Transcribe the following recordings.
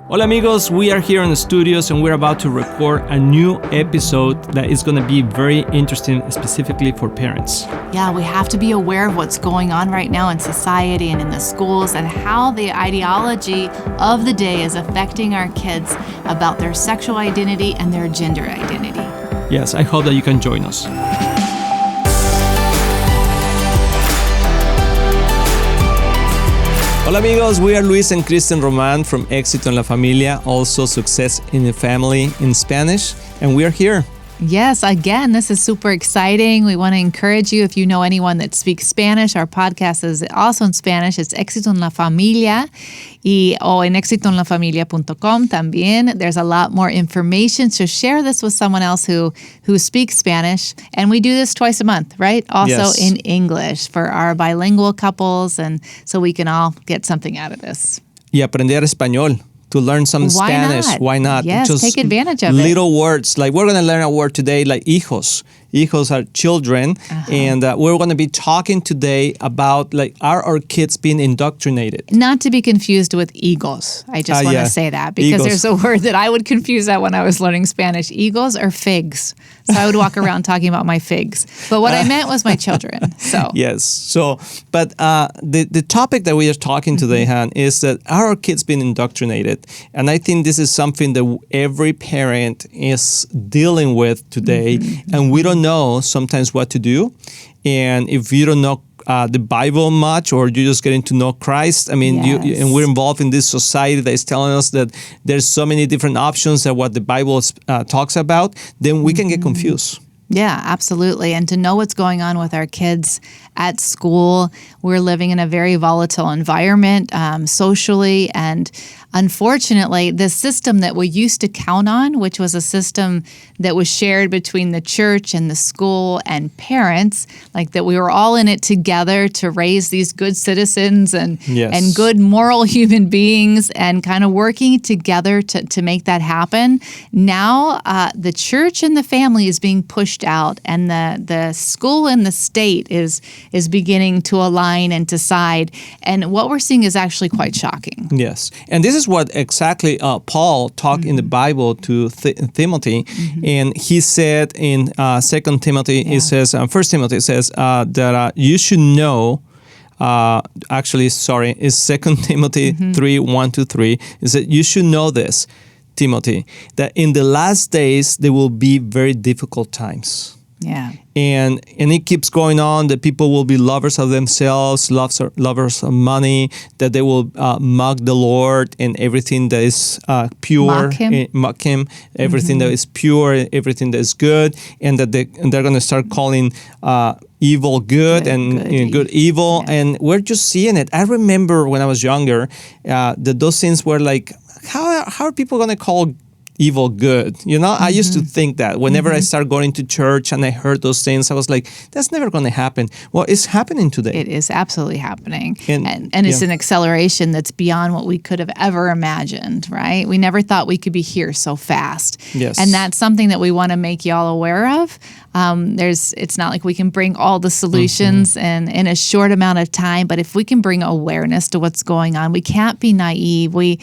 Hola amigos, we are here in the studios and we're about to record a new episode that is going to be very interesting specifically for parents. Yeah, we have to be aware of what's going on right now in society and in the schools and how the ideology of the day is affecting our kids about their sexual identity and their gender identity. Yes, I hope that you can join us. Hola amigos, we are Luis and Kristen Roman from Éxito en la Familia, also Success in the Family in Spanish, and we are here. Yes, again, this is super exciting. We want to encourage you, if you know anyone that speaks Spanish, our podcast is also in Spanish. It's Éxito en la Familia o en éxitoenlafamilia.com también. There's a lot more information, so share this with someone else who speaks Spanish. And we do this twice a month, right? Also Yes. in English for our bilingual couples, and so we can all get something out of this. Y aprender español. To learn some Why Spanish. not? Why not? Yes, Just take advantage of it. little words. Like we're going to learn a word today, like hijos. Hijos are children. And we're going to be talking today about like are our kids being indoctrinated? Not to be confused with higos. I just want to say that because Higos. there's a word that I would confuse that when I was learning Spanish. Higos are figs. So I would walk around talking about my figs. But what I meant was my children. So Yes. So, but the topic that we are talking today, Han, is that are our kids being indoctrinated? And I think this is something that every parent is dealing with today. And we don't know sometimes what to do. And if you don't know the Bible much, or you're just getting to know Christ, I mean, Yes. and we're involved in this society that is telling us that there's so many different options that what the Bible talks about, then we can get confused. yeah, absolutely. And to know what's going on with our kids at school, we're living in a very volatile environment socially. And unfortunately, the system that we used to count on, which was a system that was shared between the church and the school and parents, like that we were all in it together to raise these good citizens and good moral human beings and kind of working together to make that happen. Now, the church and the family is being pushed out, and the school and the state is beginning to align and to side. And what we're seeing is actually quite shocking. Yes. And this is what exactly Paul talked in the Bible to Timothy. And he said in 2 Timothy, it says, 1 Timothy says that you should know, it's 2 Timothy 3, 1-3, is that you should know this, Timothy, that in the last days there will be very difficult times. Yeah. And it keeps going on that people will be lovers of themselves, lovers of money, that they will mock the Lord and everything that is pure. Mock him. Everything that is pure, everything that is good, and that they're going to start calling evil good and good evil. Yeah. And we're just seeing it. I remember when I was younger that those things were like, how are people going to call evil good? You know, I used to think that whenever I started going to church and I heard those things, I was like, that's never going to happen. Well, it's happening today. It is absolutely happening. And yeah. it's an acceleration that's beyond what we could have ever imagined, right? We never thought we could be here so fast. Yes. And that's something that we want to make y'all aware of. It's not like we can bring all the solutions in a short amount of time, but if we can bring awareness to what's going on, we can't be naive. We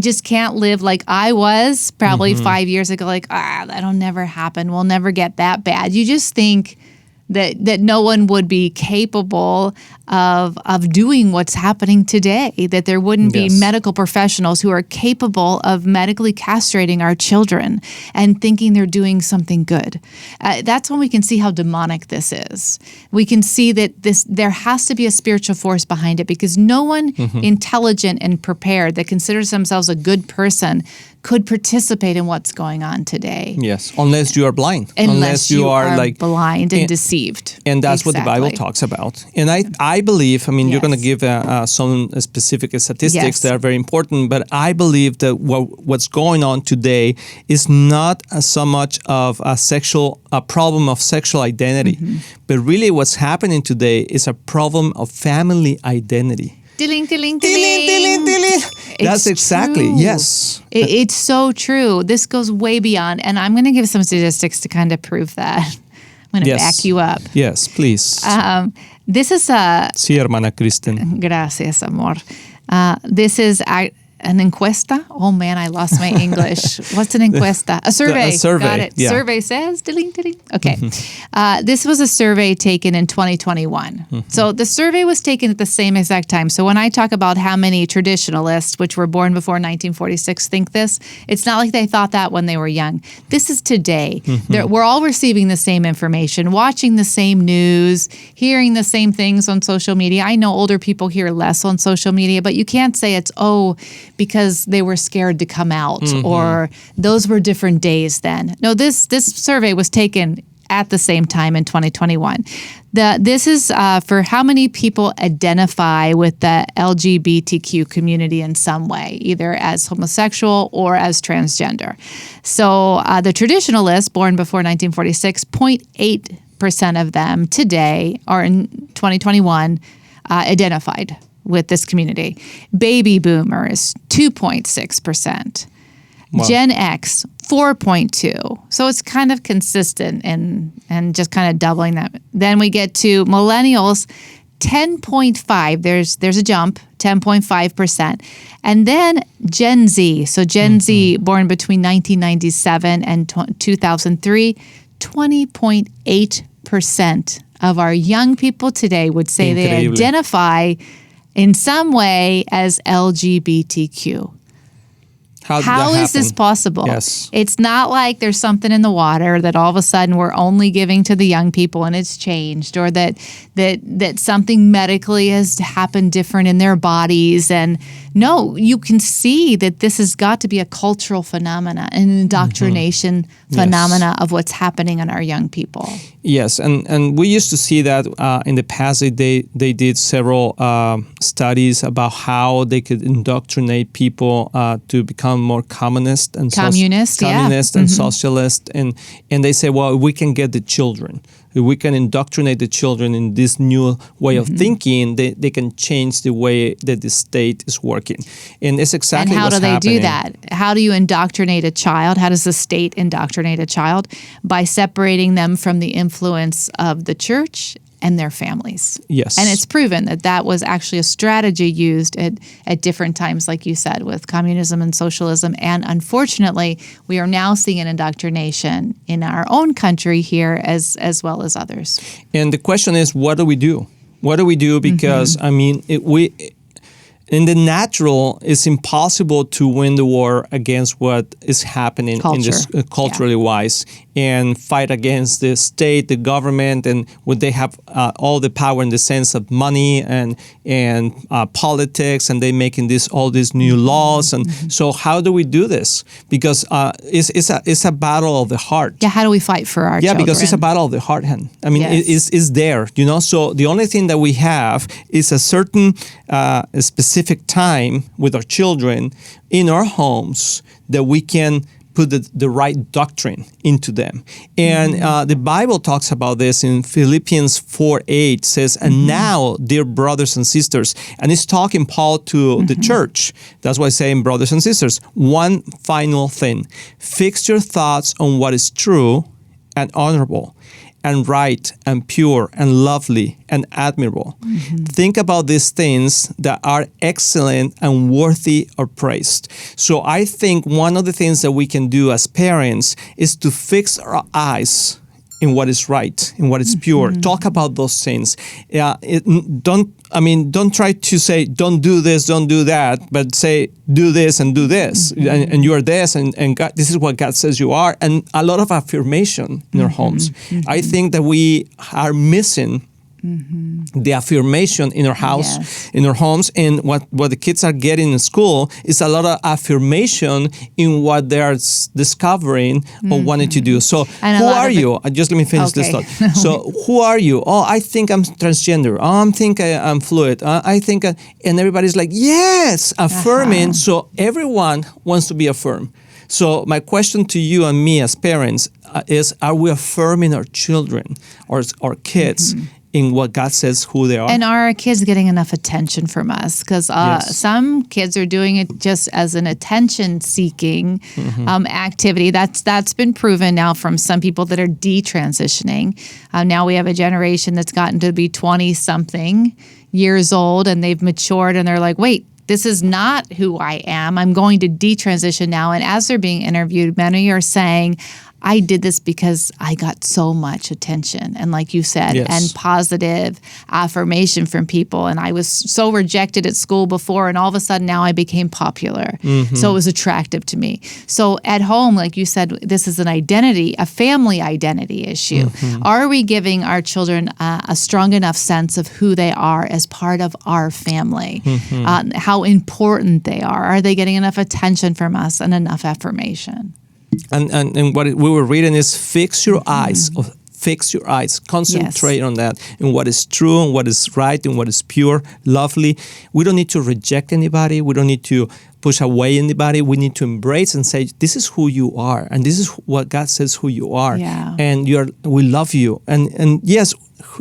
just can't live like I was probably 5 years ago, like, that'll never happen. We'll never get that bad. You just think that no one would be capable of doing what's happening today, that there wouldn't be medical professionals who are capable of medically castrating our children and thinking they're doing something good. That's when we can see how demonic this is. We can see that there has to be a spiritual force behind it, because no one intelligent and prepared that considers themselves a good person could participate in what's going on today. Yes, unless you are blind. Unless you are like blind and deceived. And that's what the Bible talks about. And I believe, you're going to give some specific statistics that are very important, but I believe that what's going on today is not so much of a problem of sexual identity, but really what's happening today is a problem of family identity. Tiling, tiling, tiling. That's exactly, true. Yes. It's so true. This goes way beyond, and I'm going to give some statistics to kind of prove that. I'm going to back you up. Yes, please. This is a... Sí, hermana Kristen. Gracias, amor. This is an encuesta. Oh man, I lost my English. What's an encuesta? A survey. A survey. Got it. Yeah. Survey says, ding, ding. Okay. This was a survey taken in 2021. So the survey was taken at the same exact time. So when I talk about how many traditionalists, which were born before 1946, think this, it's not like they thought that when they were young. This is today. We're all receiving the same information, watching the same news, hearing the same things on social media. I know older people hear less on social media, but you can't say it's, because they were scared to come out or those were different days then. No, this survey was taken at the same time in 2021. This is for how many people identify with the LGBTQ community in some way, either as homosexual or as transgender. So the traditionalists born before 1946, 0.8% of them today are in 2021 identified with this community. Baby boomers, 2.6%. Wow. Gen X, 4.2. So it's kind of consistent and just kind of doubling that. Then we get to millennials, 10.5. There's a jump, 10.5%. And then Gen Z. So Gen Z, born between 1997 and 2003, 20.8% of our young people today would say they identify in some way as LGBTQ. How is this possible? Yes. It's not like there's something in the water that all of a sudden we're only giving to the young people and it's changed, or that something medically has happened different in their bodies. And no, you can see that this has got to be a cultural phenomena, an indoctrination phenomena of what's happening in our young people. Yes, and we used to see that in the past. They did several studies about how they could indoctrinate people to become more communist and socialist, and they say, well, we can get the children. We can indoctrinate the children in this new way of thinking. They can change the way that the state is working, and it's exactly what's happening. And how do they do that? How do you indoctrinate a child? How does the state indoctrinate a child? By separating them from the influence of the church and their families. Yes. And it's proven that was actually a strategy used at different times, like you said, with communism and socialism. And unfortunately, we are now seeing an indoctrination in our own country here as well as others. And the question is, what do we do? What do we do? Because, I mean, in the natural, it's impossible to win the war against what is happening in this culturally wise, and fight against the state, the government, and would they have all the power in the sense of money and politics, and they making all these new laws. And so how do we do this? Because it's a battle of the heart. Yeah, how do we fight for our children? Yeah, because it's a battle of the heart. I mean, it's there, you know. So the only thing that we have is a certain specific time with our children in our homes that we can put the right doctrine into them. And the Bible talks about this in Philippians 4:8 says, and now, dear brothers and sisters, and it's talking Paul to the church. That's why I say, brothers and sisters, one final thing, fix your thoughts on what is true and honorable and right and pure and lovely and admirable. Think about these things that are excellent and worthy of praise. So I think one of the things that we can do as parents is to fix our eyes in what is right, in what is pure. Talk about those things. Don't try to say, don't do this, don't do that, but say, do this and do this, and you are this, and God, this is what God says you are, and a lot of affirmation in our homes. I think that we are missing the affirmation in our house, in our homes, and what the kids are getting in school is a lot of affirmation in what they are discovering or wanting to do. So who are you? Just let me finish this thought. So who are you? Oh, I think I'm transgender. Oh, I think I'm fluid. I think, and everybody's like, yes, affirming. So everyone wants to be affirmed. So my question to you and me as parents is, are we affirming our children or our kids in what God says who they are? And are our kids getting enough attention from us? Because some kids are doing it just as an attention-seeking activity. That's been proven now from some people that are detransitioning. Now we have a generation that's gotten to be 20-something years old, and they've matured, and they're like, wait, this is not who I am. I'm going to detransition now. And as they're being interviewed, many are saying, I did this because I got so much attention. And like you said, and positive affirmation from people. And I was so rejected at school before, and all of a sudden now I became popular. So it was attractive to me. So at home, like you said, this is an identity, a family identity issue. Are we giving our children a strong enough sense of who they are as part of our family? How important they are? Are they getting enough attention from us and enough affirmation? And what we were reading is fix your eyes. Fix your eyes. Concentrate on that and what is true and what is right and what is pure, lovely. We don't need to reject anybody. We don't need to push away anybody. We need to embrace and say, this is who you are. And this is what God says who you are. And we love you. And yes,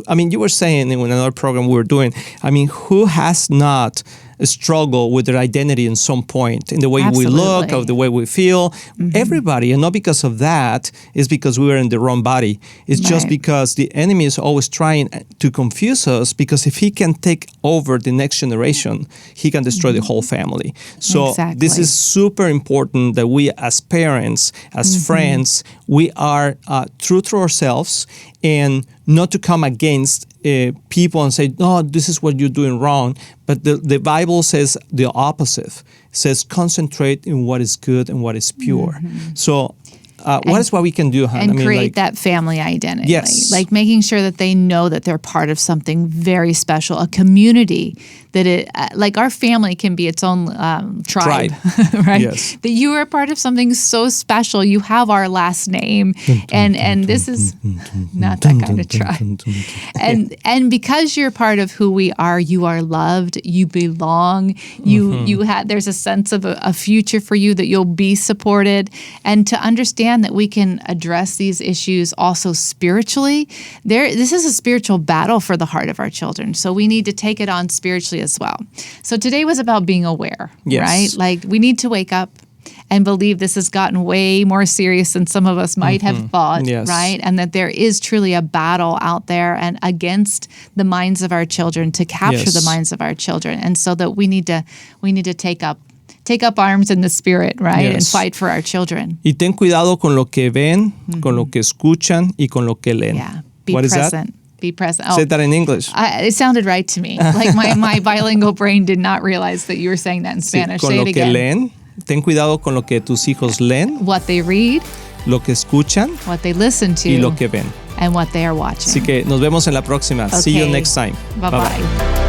I mean, you were saying in another program we were doing, I mean, who has not struggle with their identity in some point, in the way we look, of the way we feel. Everybody, and not because of that, is because we were in the wrong body. It's just because the enemy is always trying to confuse us, because if he can take over the next generation, he can destroy the whole family. So this is super important that we as parents, as friends, we are true to ourselves and not to come against people and say, no, this is what you're doing wrong. But the Bible says the opposite. It says concentrate in what is good and what is pure. So what is what we can do, Han? And create that family identity. Yes. Like making sure that they know that they're part of something very special, a community, that it, like our family can be its own tribe, right? Yes. That you are part of something so special. You have our last name, and this is not that kind of tribe. And because you're part of who we are, you are loved, you belong, you have, there's a sense of a future for you, that you'll be supported, and to understand that we can address these issues also spiritually. This is a spiritual battle for the heart of our children, so we need to take it on spiritually as well. So today was about being aware, right? Like we need to wake up and believe this has gotten way more serious than some of us might have thought, right? And that there is truly a battle out there and against the minds of our children, to capture the minds of our children. And so that we need to take up arms in the spirit, right? And fight for our children. Y ten cuidado con lo que ven, con lo que escuchan, y con lo que leen. Yeah, be what present. Is that? Be present. Say that in English. It sounded right to me. Like my bilingual brain did not realize that you were saying that in Spanish. Con Say lo it que again. leen, ten cuidado con lo que tus hijos leen. What they read. Lo que escuchan. What they listen to. Y lo que ven. And what they are watching. Así que nos vemos en la próxima. See you next time. Bye-bye.